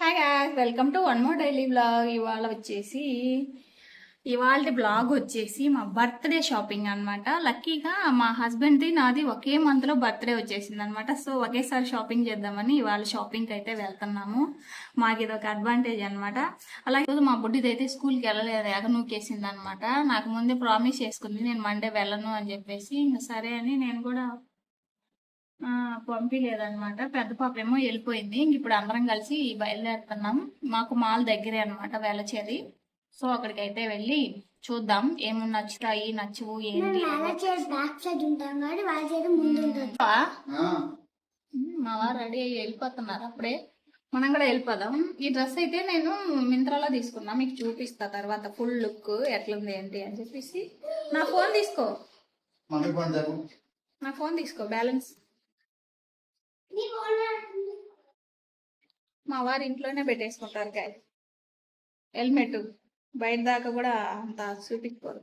Hi guys, welcome to one more daily blog. ఇవాళ blog వచ్చేసి మా బర్త్డే షాపింగ్ అనమాట. లక్కీగా మా హస్బెండ్ది నాది ఒకే మంత్లో బర్త్డే వచ్చేసింది అనమాట. సో ఒకేసారి షాపింగ్ చేద్దామని ఇవాళ షాపింగ్కి అయితే వెళ్తున్నాము. మాకు ఇది ఒక అడ్వాంటేజ్ అనమాట. అలాగే మా బుడ్డిది అయితే స్కూల్కి వెళ్ళలేదు, ఎగనూకేసింది అనమాట. నాకు ముందే ప్రామిస్ చేసుకుంది నేను మండే వెళ్ళను అని చెప్పేసి. ఇంకా సరే అని నేను కూడా పంపించలేదన్నమాట. పెద్ద పాప ఏమో వెళ్ళిపోయింది. ఇప్పుడు అందరం కలిసి బయలుదేరుతున్నాం. మాకు మాల్ దగ్గరే అనమాట, వేళచేరి. సో అక్కడికి అయితే వెళ్ళి చూద్దాం ఏమన్నా నచ్చుతాయి నచ్చవు ఏంటి. మా వారు రెడీ అయ్యి వెళ్ళిపోతున్నారు అప్పుడే. మనం కూడా వెళ్ళిపోదాం. ఈ డ్రెస్ అయితే నేను మింత్రాలో తీసుకున్నా, మీకు చూపిస్తా తర్వాత ఫుల్ లుక్ ఎట్లుంది ఏంటి అని చెప్పేసి. నా ఫోన్ తీసుకో, బ్యాలెన్స్. మా వారు ఇంట్లోనే పెట్టేసుకుంటారు గాయ హెల్మెట్, బయట దాకా కూడా అంత చూపించుకోరు.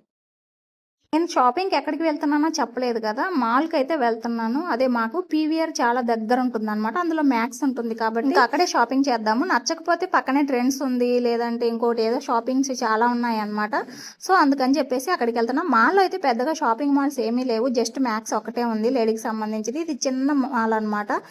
నేను షాపింగ్కి ఎక్కడికి వెళ్తున్నానో చెప్పలేదు కదా, మాల్కి అయితే వెళ్తున్నాను. అదే మాకు పీవీఆర్ చాలా దగ్గర ఉంటుంది అనమాట. అందులో మ్యాక్స్ ఉంటుంది కాబట్టి అక్కడే షాపింగ్ చేద్దాము. నచ్చకపోతే పక్కనే ట్రెండ్స్ ఉంది, లేదంటే ఇంకోటి ఏదో షాపింగ్స్ చాలా ఉన్నాయి అనమాట. సో అందుకని చెప్పేసి అక్కడికి వెళ్తున్నాం. మాల్లో అయితే పెద్దగా షాపింగ్ మాల్స్ ఏమీ లేవు, జస్ట్ మ్యాక్స్ ఒకటే ఉంది లేడీకి సంబంధించింది. ఇది చిన్న మాల్ అనమాట.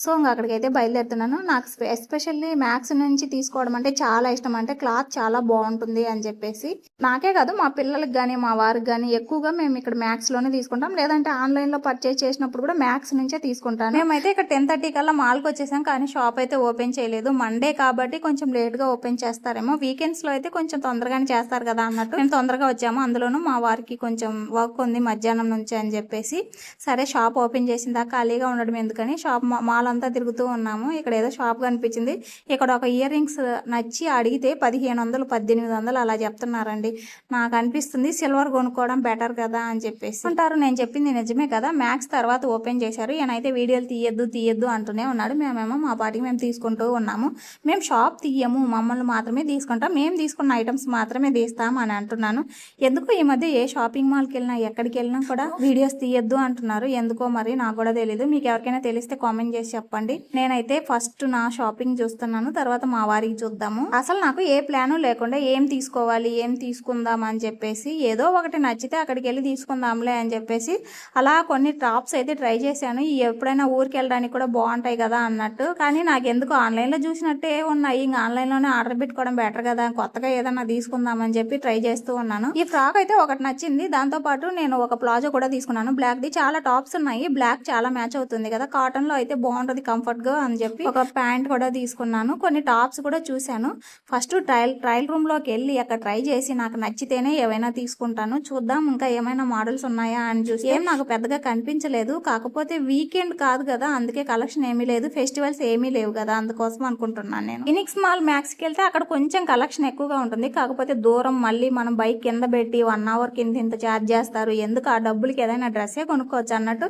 సో ఇంకా అక్కడికి అయితే బయలుదేరుతున్నాను. నాకు ఎస్పెషల్లీ మ్యాక్స్ నుంచి తీసుకోవడం అంటే చాలా ఇష్టం. అంటే క్లాత్ చాలా బాగుంటుంది అని చెప్పేసి, నాకే కాదు మా పిల్లలకి కానీ మా వారికి కానీ ఎక్కువగా మేము ఇక్కడ మ్యాక్స్లోనే తీసుకుంటాం. లేదంటే ఆన్లైన్లో పర్చేస్ చేసినప్పుడు కూడా మ్యాక్స్ నుంచే తీసుకుంటాను. మేమైతే ఇక్కడ 10:30 కల్లా మాల్కి వచ్చేసాం, కానీ షాప్ అయితే ఓపెన్ చేయలేదు. మండే కాబట్టి కొంచెం లేట్గా ఓపెన్ చేస్తారేమో. వీకెండ్స్లో అయితే కొంచెం తొందరగానే చేస్తారు కదా అన్నట్టు మేము తొందరగా వచ్చాము. అందులోనూ మా వారికి కొంచెం వర్క్ ఉంది మధ్యాహ్నం నుంచి అని చెప్పేసి, సరే షాప్ ఓపెన్ చేసిన దాకా ఖాళీగా ఉండడం ఎందుకని షాప్ మాల్ అంతా తిరుగుతూ ఉన్నాము. ఇక్కడ ఏదో షాప్ కనిపించింది. ఇక్కడ ఒక ఇయర్ రింగ్స్ నచ్చి అడిగితే 1500 1800 అలా చెప్తున్నారండి. నాకు అనిపిస్తుంది సిల్వర్ కొనుక్కోవడం బెటర్ కదా అని చెప్పేసి అంటారు. నేను చెప్పింది నిజమే కదా. మ్యాక్స్ తర్వాత ఓపెన్ చేశారు. ఈయనైతే వీడియోలు తీయద్దు అంటూనే ఉన్నాడు. మేమేమో మా పాటికి మేము తీసుకుంటూ ఉన్నాము. మేము షాప్ తీయము, మమ్మల్ని మాత్రమే తీసుకుంటాం, మేము తీసుకున్న ఐటమ్స్ మాత్రమే తీస్తాం అని అంటున్నాను. ఎందుకు ఈ మధ్య ఏ షాపింగ్ మాల్కి వెళ్ళినా ఎక్కడికి వెళ్ళినా కూడా వీడియోస్ తీయద్దు అంటున్నారు. ఎందుకో మరి నాకు కూడా తెలీదు. మీకు ఎవరికైనా తెలిస్తే కామెంట్ చేసి చెప్పండి. నేనైతే ఫస్ట్ నా షాపింగ్ చూస్తున్నాను, తర్వాత మా వారికి చూద్దాము. అసలు నాకు ఏ ప్లాను లేకుండా ఏం తీసుకోవాలి ఏం తీసుకుందాం అని చెప్పేసి, ఏదో ఒకటి నచ్చితే అక్కడికి వెళ్ళి తీసుకుందాంలే అని చెప్పేసి అలా కొన్ని టాప్స్ అయితే ట్రై చేశాను. ఎప్పుడైనా ఊరికి వెళ్ళడానికి కూడా బాగుంటాయి కదా అన్నట్టు. కానీ నాకు ఎందుకు ఆన్లైన్లో చూసినట్టే ఉన్నాయి. ఇంకా ఆన్లైన్లోనే ఆర్డర్ పెట్టుకోవడం బెటర్ కదా, కొత్తగా ఏదన్నా తీసుకుందామని చెప్పి ట్రై చేస్తూ ఉన్నాను. ఈ ఫ్రాక్ అయితే ఒకటి నచ్చింది. దాంతో పాటు నేను ఒక ప్లాజో కూడా తీసుకున్నాను బ్లాక్ ది. చాలా టాప్స్ ఉన్నాయి, బ్లాక్ చాలా మ్యాచ్ అవుతుంది కదా, కాటన్ లో అయితే బాగుంటది కంఫర్ట్ గా అని చెప్పి ఒక ప్యాంట్ కూడా తీసుకున్నాను. కొన్ని టాప్స్ కూడా చూశాను. ఫస్ట్ ట్రయల్ రూమ్ లోకి వెళ్ళి అక్కడ ట్రై చేసి నాకు నచ్చితేనే ఏవైనా తీసుకుంటాను. చూద్దాం ఇంకా ఏమైనా మోడల్స్ ఉన్నాయా అని చూసి ఏం నాకు పెద్దగా కనిపించలేదు. కాకపోతే వీకెండ్ కాదు కదా, అందుకే కలెక్షన్ ఏమీ లేదు, ఫెస్టివల్స్ ఏమీ లేవు కదా, అందుకోసం అనుకుంటున్నాను నేను. ఫినిక్స్ మాల్ మ్యాక్స్కి వెళ్తే అక్కడ కొంచెం కలెక్షన్ ఎక్కువగా ఉంటుంది. కాకపోతే దూరం, మళ్ళీ మనం బైక్ కింద పెట్టి 1 అవర్ కింద ఇంత ఛార్జ్ చేస్తారు. ఎందుకు ఆ డబ్బులకి ఏదైనా డ్రెస్సే కొనుక్కోవచ్చు అన్నట్టు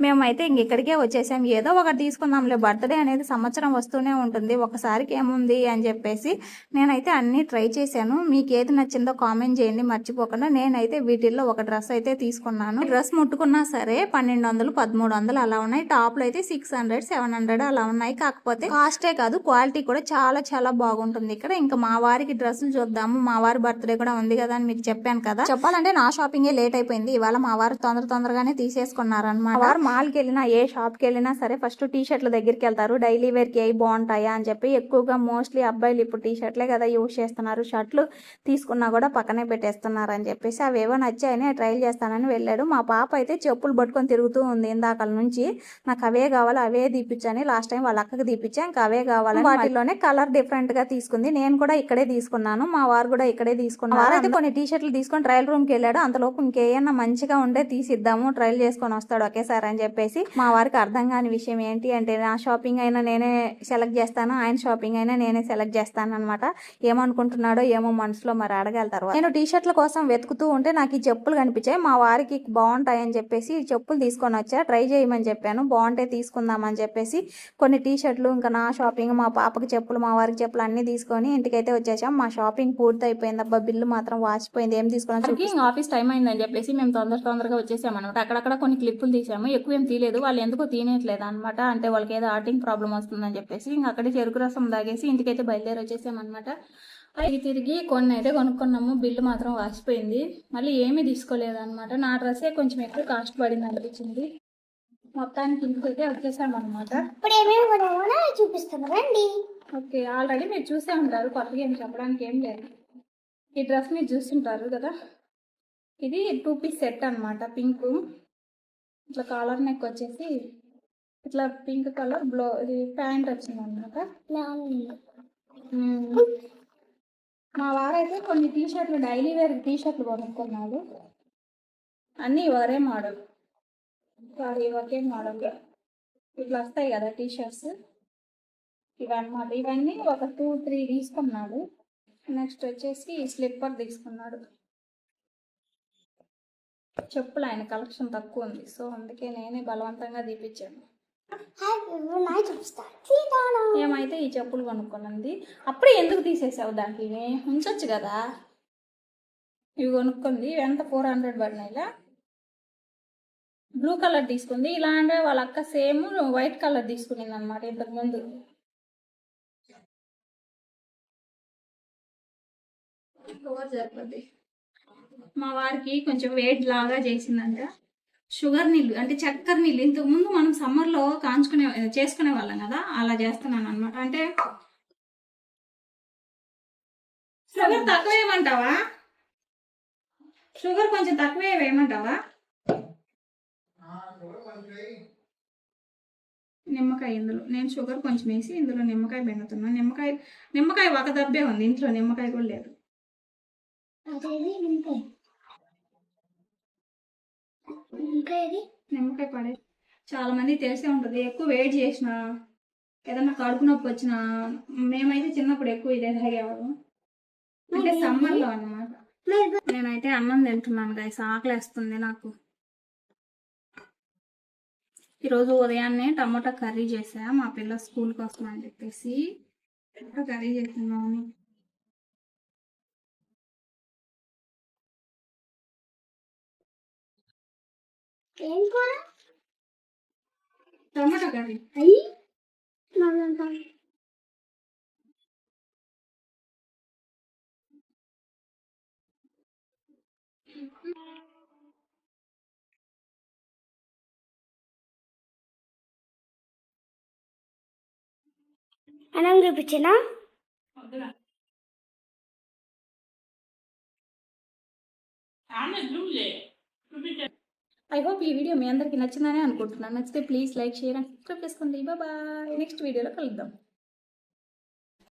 మేమైతే ఇంక ఇక్కడికే వచ్చేసాం. ఏదో ఒకటి తీసుకుందాంలే, బర్త్డే అనేది సంవత్సరం వస్తూనే ఉంటుంది, ఒకసారికి ఏముంది అని చెప్పేసి నేనైతే అన్నీ ట్రై చేశాను. మీకు ఏది నచ్చిందో కామెంట్ చేయండి మర్చిపోకుండా. నేనైతే వీటిల్లో ఒక డ్రెస్ అయితే తీసుకున్నాను. డ్రెస్ ముట్టుకున్నా సరే 1200 1300 అలా ఉన్నాయి. టాప్లు అయితే 600 700 అలా ఉన్నాయి. కాకపోతే కాస్టే కాదు, క్వాలిటీ కూడా చాలా చాలా బాగుంటుంది ఇక్కడ. ఇంకా మా వారికి డ్రెస్సులు చూద్దాము. మా వారి బర్త్డే కూడా ఉంది కదా అని మీకు చెప్పాను కదా. చెప్పాలంటే నా షాపింగే లేట్ అయిపోయింది ఇవాళ. మా వారు తొందరగానే తీసేసుకున్నారనమాట. వారు మాల్కి వెళ్ళినా ఏ షాప్కి వెళ్ళినా సరే ఫస్ట్ టీ షర్ట్ల దగ్గరికి వెళ్తారు. డైలీ వేర్కి అవి బాగుంటాయా అని చెప్పి. ఎక్కువగా మోస్ట్లీ అబ్బాయిలు ఇప్పుడు టీ షర్ట్లే కదా యూజ్ చేస్తున్నారు. షర్ట్లు తీసుకున్నా కూడా పక్కనే పెట్టేస్తున్నారు అని చెప్పేసి అవేవో నచ్చాయని ట్రైల్ చేస్తానని వెళ్ళాడు. మా పాప అయితే చెప్పులు పట్టుకొని తిరుగుతూ ఉంది ఇందాకల నుంచి. నాకు అవే కావాలి అవే తీపిచ్చని లాస్ట్ టైం వాళ్ళ అక్కకి తీపిచ్చా, ఇంకా అవే కావాలని వాటిలోనే కలర్ డిఫరెంట్ గా తీసుకుంది. నేను కూడా ఇక్కడే తీసుకున్నాను, మా వారు కూడా ఇక్కడే తీసుకున్నారు. వారు అయితే కొన్ని టీ షర్ట్లు తీసుకొని ట్రయల్ రూమ్ కి వెళ్ళాడు. అంతలోపు ఇంకేమన్నా మంచిగా ఉండే తీసిద్దాము, ట్రయల్ చేసుకొని వస్తాడు ఒకేసారి అని చెప్పేసి. మా వారికి అర్థం కాని విషయం ఏంటి అంటే, నా షాపింగ్ అయినా నేనే సెలెక్ట్ చేస్తాను, ఆయన షాపింగ్ అయినా నేనే సెలెక్ట్ చేస్తాను అనమాట. ఏమనుకుంటున్నాడో ఏమో మనసులో, మరి అడగాలి తర్వాత. నేను టీ షర్ట్ల కోసం వెతుకుతూ ఉంటే నాకు ఈ చెప్పులు కనిపించాయి. మా వారికి బాగుంటాయి అని చెప్పేసి ఈ చెప్పులు తీసుకొని వచ్చా. ట్రై చేయమని చెప్పాను, బాగుంటే తీసుకుందామని చెప్పేసి కొన్ని టీ షర్ట్లు, ఇంకా నా షాపింగ్, మా పాపకి చెప్పులు, మా వారికి చెప్పులు అన్ని తీసుకొని ఇంటికైతే వచ్చేసాం. మా షాపింగ్ పూర్తి అయిపోయింది. అబ్బా బిల్లు మాత్రం వాచిపోయింది. ఏం తీసుకున్నాం ఆఫీస్ టైం అయిందని చెప్పేసి మేము తొందరగా వచ్చేసాం అనమాట. అక్కడక్కడ కొన్ని క్లిప్పులు తీసాము, ఎక్కువ ఏం తీయలేదు. వాళ్ళు ఎందుకో తీయట్లేదు అనమాట. అంటే వాళ్ళకి ఏదో ఆర్టింగ్ ప్రాబ్లం వస్తుందని చెప్పేసి ఇంక అక్కడే చెరుకు రసం తాగేసి ఇంటికైతే బయలుదేరి వచ్చేసామన్నమాట. అవి తిరిగి కొన్ని అయితే కొనుక్కున్నాము. బిల్లు మాత్రం వాసిపోయింది. మళ్ళీ ఏమీ తీసుకోలేదన్నమాట. నా డ్రెస్సే కొంచెం ఎక్కువ కాస్ట్ పడింది అనిపించింది. మొత్తానికి ఇంటికైతే వచ్చేసామన్నమాట. ఇప్పుడు ఏమేమి కొన్నామో చూపిస్తాను రండి. ఓకే, ఆల్రెడీ మీరు చూసే ఉంటారు, కొత్తగా ఏం చెప్పడానికి ఏం లేదు. ఈ డ్రెస్ మీరు చూస్తుంటారు కదా, ఇది 2 పీస్ సెట్ అనమాట. పింక్ ఇట్లా కాలర్ నెక్ వచ్చేసి ఇట్లా పింక్ కలర్ ఇది ప్యాంట్ వచ్చింది అనమాట. మా వారైతే కొన్ని టీషర్ట్లు డైలీ వేర్ టీషర్ట్లు కొనుక్కున్నాడు. అన్నీ ఒకే మోడల్, ఒకే మోడల్ ఇట్లా వస్తాయి కదా టీషర్ట్స్, ఇవన్నమాట. ఇవన్నీ ఒక 2-3 తీసుకున్నాడు. నెక్స్ట్ వచ్చేసి స్లిప్పర్ తీసుకున్నాడు. చెప్పులు ఆయన కలెక్షన్ తక్కువ ఉంది, సో అందుకే నేనే బలవంతంగా తీపిచ్చాను. ఏమైతే ఈ చెప్పులు కొనుక్కున్నది. అప్పుడే ఎందుకు తీసేసావు? దాంట్లో ఉంచొచ్చు కదా. ఇవి కొనుక్కుంది. ఎంత 400 పడినాయిలా. బ్లూ కలర్ తీసుకుంది. ఇలా అంటే వాళ్ళ అక్క సేమ్ వైట్ కలర్ తీసుకునింది అనమాట ఇంతకు ముందు. సరిపోద్ది. మా వారికి కొంచెం వెయిట్ లాగా చేసిందంట. షుగర్ నీళ్ళు అంటే చక్కెర నీళ్ళు ఇంతకుముందు మనం సమ్మర్లో చేసుకునే వాళ్ళం కదా, అలా చేస్తున్నాను అనమాట. అంటే షుగర్ తక్కువ వేయమంటావా? షుగర్ కొంచెం తక్కువే వేయమంటావా? నిమ్మకాయ ఇందులో నేను షుగర్ కొంచెం వేసి ఇందులో నిమ్మకాయ పిండుతున్నాను. నిమ్మకాయ ఒక దబ్బే ఉంది, ఇంట్లో నిమ్మకాయ కూడా లేదు. నిమ్మకాయ పడే చాలా మంది తెలిసే ఉంటుంది. ఎక్కువ వెయిట్ చేసిన ఏదన్నా కడుపు నొప్పి వచ్చినా, మేమైతే చిన్నప్పుడు ఎక్కువ ఇదే తాగేవాళ్ళం, అంటే సమ్మర్లో అన్నమాట. నేనైతే అన్నం తింటున్నాను గైస్, ఆకలేస్తుంది నాకు. ఈరోజు ఉదయాన్నే టమాటా కర్రీ చేసా మా పిల్ల స్కూల్కి వస్తుందని చెప్పేసి. టమాటా కర్రీ చేస్తున్నాను. టమాటా కర్రీ అన్నం చూపించినా. ఐ హోప్ ఈ వీడియో మీ అందరికి నచ్చిందని అనుకుంటున్నాను. నచ్చితే please like, share and subscribe చేసుకోండి. బాయ్, నెక్స్ట్ వీడియోలో కలుద్దాం.